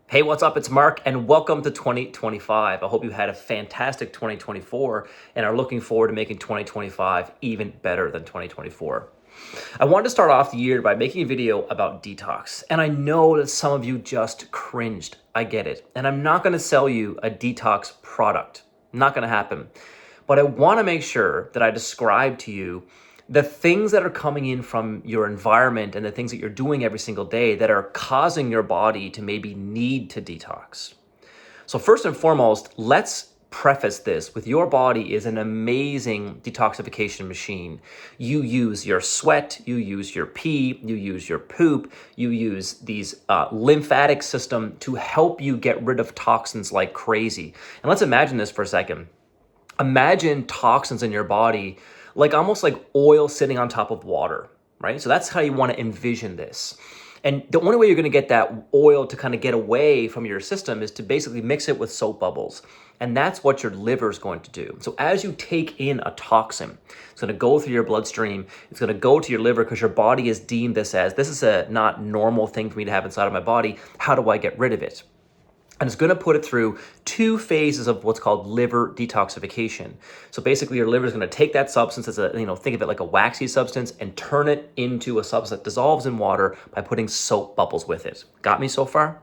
Hey, what's up? It's Mark, and welcome to 2025. I hope you had a fantastic 2024 and are looking forward to making 2025 even better than 2024. I wanted to start off the year by making a video about detox, and I know that some of you just cringed. I get it. And I'm not going to sell you a detox product. Not going to happen. But I want to make sure that I describe to you the things that are coming in from your environment and the things that you're doing every single day that are causing your body to maybe need to detox. So first and foremost, let's preface this with your body is an amazing detoxification machine. You use your sweat, you use your pee, you use your poop, you use these lymphatic system to help you get rid of toxins like crazy. And let's imagine this for a second. Imagine toxins in your body like almost like oil sitting on top of water, right? So that's how you want to envision this. And the only way you're going to get that oil to kind of get away from your system is to basically mix it with soap bubbles. And that's what your liver is going to do. So as you take in a toxin, it's going to go through your bloodstream. It's going to go to your liver because your body has deemed this is a not normal thing for me to have inside of my body. How do I get rid of it? And it's going to put it through two phases of what's called liver detoxification. So basically your liver is going to take that substance as think of it like a waxy substance and turn it into a substance that dissolves in water by putting soap bubbles with it. Got me so far?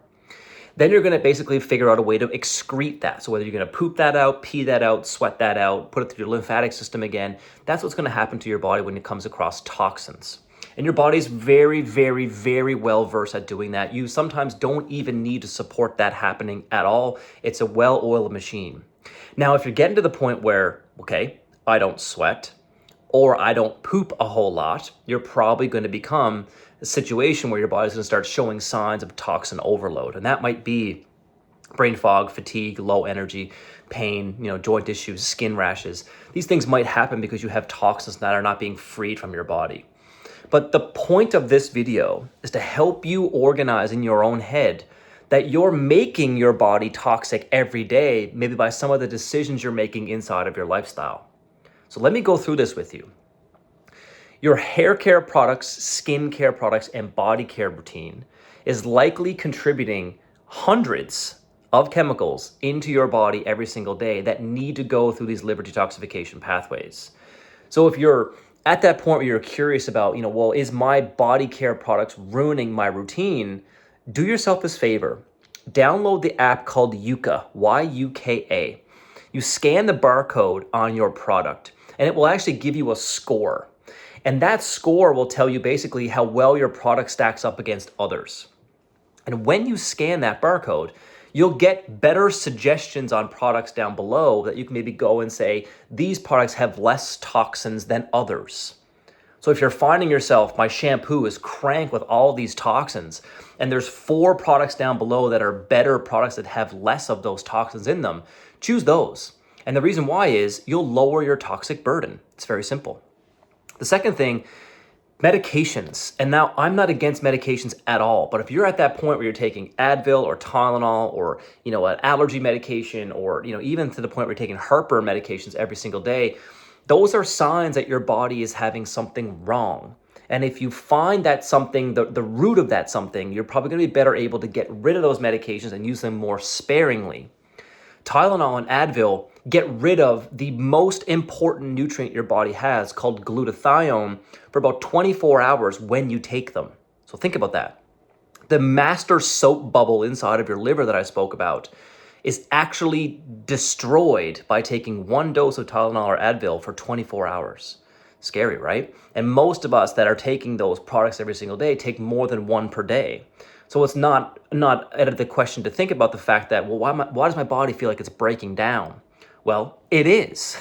Then you're going to basically figure out a way to excrete that. So whether you're going to poop that out, pee that out, sweat that out, put it through your lymphatic system again, that's what's going to happen to your body when it comes across toxins. And your body's very, very, very well versed at doing that. You sometimes don't even need to support that happening at all. It's a well-oiled machine. Now, if you're getting to the point where, okay, I don't sweat or I don't poop a whole lot, you're probably going to become a situation where your body's going to start showing signs of toxin overload. And that might be brain fog, fatigue, low energy, pain, joint issues, skin rashes. These things might happen because you have toxins that are not being freed from your body. But the point of this video is to help you organize in your own head that you're making your body toxic every day, maybe by some of the decisions you're making inside of your lifestyle. So let me go through this with you. Your hair care products, skin care products, and body care routine is likely contributing hundreds of chemicals into your body every single day that need to go through these liver detoxification pathways. So if you're at that point where you're curious about, is my body care products ruining my routine? Do yourself this favor. Download the app called Yuka, Y-U-K-A. You scan the barcode on your product, and it will actually give you a score. And that score will tell you basically how well your product stacks up against others. And when you scan that barcode, you'll get better suggestions on products down below that you can maybe go and say, these products have less toxins than others. So if you're finding yourself, my shampoo is cranked with all these toxins, and there's 4 products down below that are better products that have less of those toxins in them, choose those. And the reason why is you'll lower your toxic burden. It's very simple. The second thing, medications. And now I'm not against medications at all, but if you're at that point where you're taking Advil or Tylenol or, an allergy medication or, even to the point where you're taking heartburn medications every single day, those are signs that your body is having something wrong. And if you find that something, the root of that something, you're probably going to be better able to get rid of those medications and use them more sparingly. Tylenol and Advil get rid of the most important nutrient your body has called glutathione for about 24 hours when you take them. So think about that. The master soap bubble inside of your liver that I spoke about is actually destroyed by taking 1 dose of Tylenol or Advil for 24 hours. Scary, right? And most of us that are taking those products every single day take more than 1 per day. So it's not out of the question to think about the fact that, well, why does my body feel like it's breaking down? Well, it is.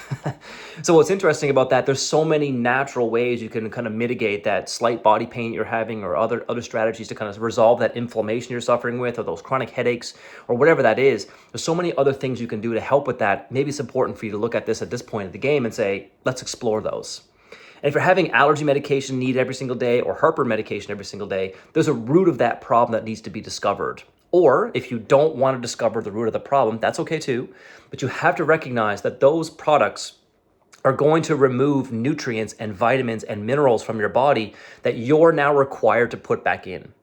So what's interesting about that, there's so many natural ways you can kind of mitigate that slight body pain you're having or other strategies to kind of resolve that inflammation you're suffering with or those chronic headaches or whatever that is. There's so many other things you can do to help with that. Maybe it's important for you to look at this point of the game and say, let's explore those. And if you're having allergy medication needed every single day or heartburn medication every single day, there's a root of that problem that needs to be discovered. Or if you don't want to discover the root of the problem, that's okay too. But you have to recognize that those products are going to remove nutrients and vitamins and minerals from your body that you're now required to put back in.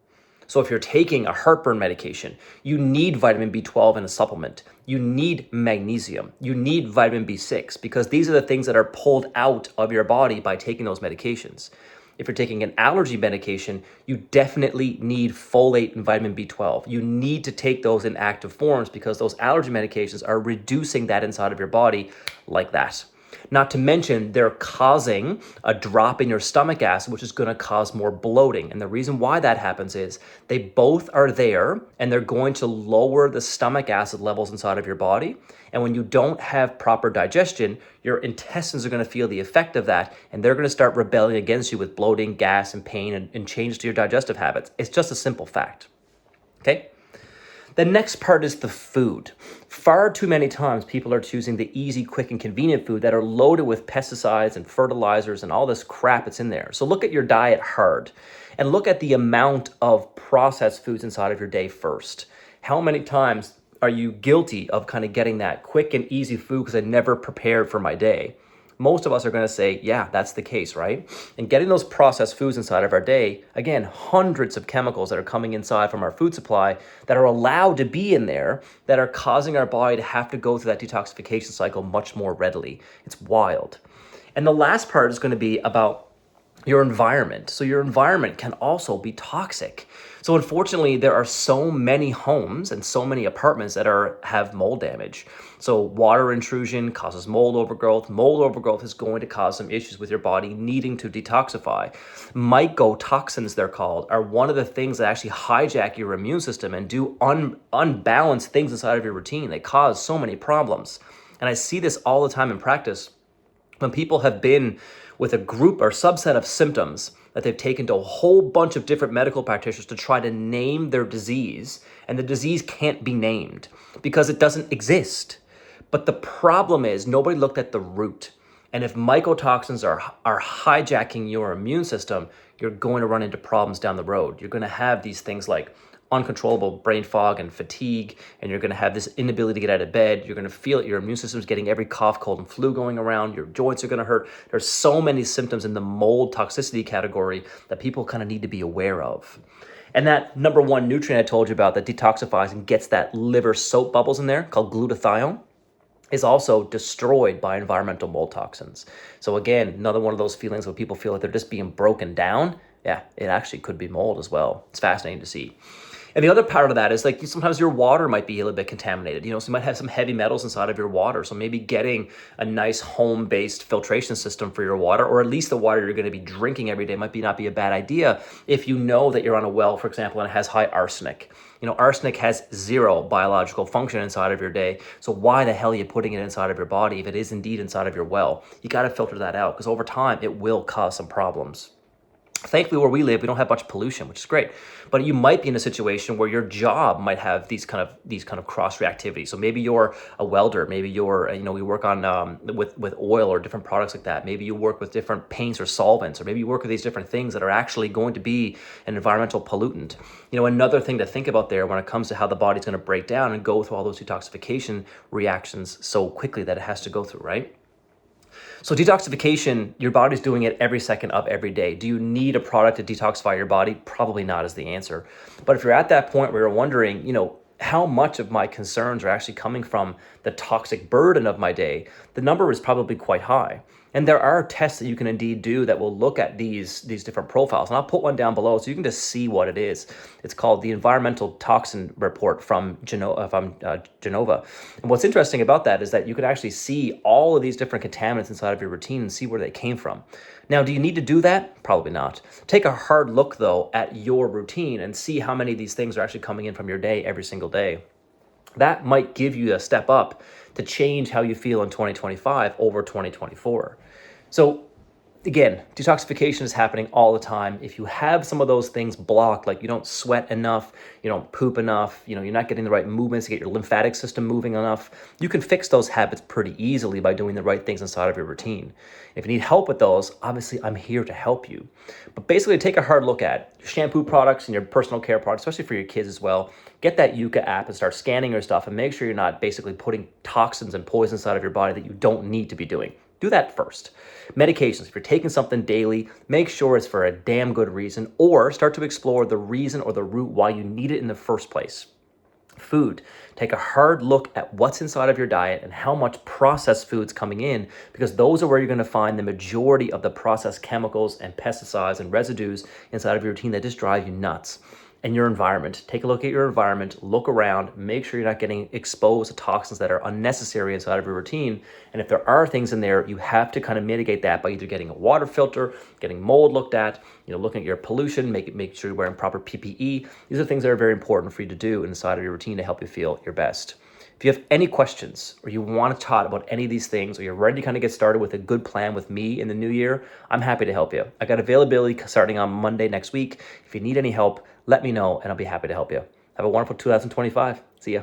So if you're taking a heartburn medication, you need vitamin B12 in a supplement. You need magnesium. You need vitamin B6 because these are the things that are pulled out of your body by taking those medications. If you're taking an allergy medication, you definitely need folate and vitamin B12. You need to take those in active forms because those allergy medications are reducing that inside of your body like that. Not to mention, they're causing a drop in your stomach acid, which is going to cause more bloating. And the reason why that happens is they both are there and they're going to lower the stomach acid levels inside of your body. And when you don't have proper digestion, your intestines are going to feel the effect of that and they're going to start rebelling against you with bloating, gas, and pain and change to your digestive habits. It's just a simple fact. Okay? The next part is the food. Far too many times people are choosing the easy, quick, and convenient food that are loaded with pesticides and fertilizers and all this crap that's in there. So look at your diet hard and look at the amount of processed foods inside of your day first. How many times are you guilty of kind of getting that quick and easy food because I never prepared for my day? Most of us are going to say, yeah, that's the case, right? And getting those processed foods inside of our day, again, hundreds of chemicals that are coming inside from our food supply that are allowed to be in there that are causing our body to have to go through that detoxification cycle much more readily. It's wild. And the last part is going to be about your environment. So your environment can also be toxic. So unfortunately, there are so many homes and so many apartments that have mold damage. So water intrusion causes mold overgrowth. Mold overgrowth is going to cause some issues with your body needing to detoxify. Mycotoxins, they're called, are one of the things that actually hijack your immune system and do unbalanced things inside of your routine. They cause so many problems. And I see this all the time in practice when people have been with a group or subset of symptoms that they've taken to a whole bunch of different medical practitioners to try to name their disease, and the disease can't be named because it doesn't exist. But the problem is nobody looked at the root. And if mycotoxins are hijacking your immune system, you're going to run into problems down the road. You're going to have these things like uncontrollable brain fog and fatigue, and you're going to have this inability to get out of bed. You're going to feel it. Your immune system's getting every cough, cold, and flu going around. Your joints are going to hurt. There's so many symptoms in the mold toxicity category that people kind of need to be aware of. And that number one nutrient I told you about that detoxifies and gets that liver soap bubbles in there called glutathione is also destroyed by environmental mold toxins. So again, another one of those feelings where people feel like they're just being broken down. Yeah, it actually could be mold as well. It's fascinating to see. And the other part of that is like sometimes your water might be a little bit contaminated. So you might have some heavy metals inside of your water. So maybe getting a nice home-based filtration system for your water, or at least the water you're going to be drinking every day might not be a bad idea if you know that you're on a well, for example, and it has high arsenic. Arsenic has zero biological function inside of your day. So why the hell are you putting it inside of your body if it is indeed inside of your well? You got to filter that out because over time it will cause some problems. Thankfully, where we live, we don't have much pollution, which is great. But you might be in a situation where your job might have these kind of cross reactivities. So maybe you're a welder, maybe you're we work on with oil or different products like that. Maybe you work with different paints or solvents, or maybe you work with these different things that are actually going to be an environmental pollutant. Another thing to think about there when it comes to how the body's going to break down and go through all those detoxification reactions so quickly that it has to go through, right? So detoxification, your body's doing it every second of every day. Do you need a product to detoxify your body? Probably not is the answer. But if you're at that point where you're wondering, how much of my concerns are actually coming from the toxic burden of my day, the number is probably quite high. And there are tests that you can indeed do that will look at these different profiles. And I'll put one down below so you can just see what it is. It's called the Environmental Toxin Report from Genova. And what's interesting about that is that you can actually see all of these different contaminants inside of your routine and see where they came from. Now, do you need to do that? Probably not. Take a hard look, though, at your routine and see how many of these things are actually coming in from your day every single day. That might give you a step up to change how you feel in 2025 over 2024. So again, detoxification is happening all the time. If you have some of those things blocked, like you don't sweat enough, you don't poop enough, you're not getting the right movements to get your lymphatic system moving enough, you can fix those habits pretty easily by doing the right things inside of your routine. If you need help with those, obviously I'm here to help you. But basically take a hard look at your shampoo products and your personal care products, especially for your kids as well. Get that Yuka app and start scanning your stuff and make sure you're not basically putting toxins and poison inside of your body that you don't need to be doing. Do that first. Medications, if you're taking something daily, make sure it's for a damn good reason, or start to explore the reason or the root why you need it in the first place. Food, take a hard look at what's inside of your diet and how much processed food's coming in, because those are where you're going to find the majority of the processed chemicals and pesticides and residues inside of your routine that just drive you nuts. And your environment, take a look at your environment, look around, make sure you're not getting exposed to toxins that are unnecessary inside of your routine. And if there are things in there, you have to kind of mitigate that by either getting a water filter, getting mold looked at, looking at your pollution, make sure you're wearing proper PPE. These are things that are very important for you to do inside of your routine to help you feel your best. If you have any questions or you want to chat about any of these things, or you're ready to kind of get started with a good plan with me in the new year, I'm happy to help you. I got availability starting on Monday next week. If you need any help, let me know and I'll be happy to help you. Have a wonderful 2025. See ya.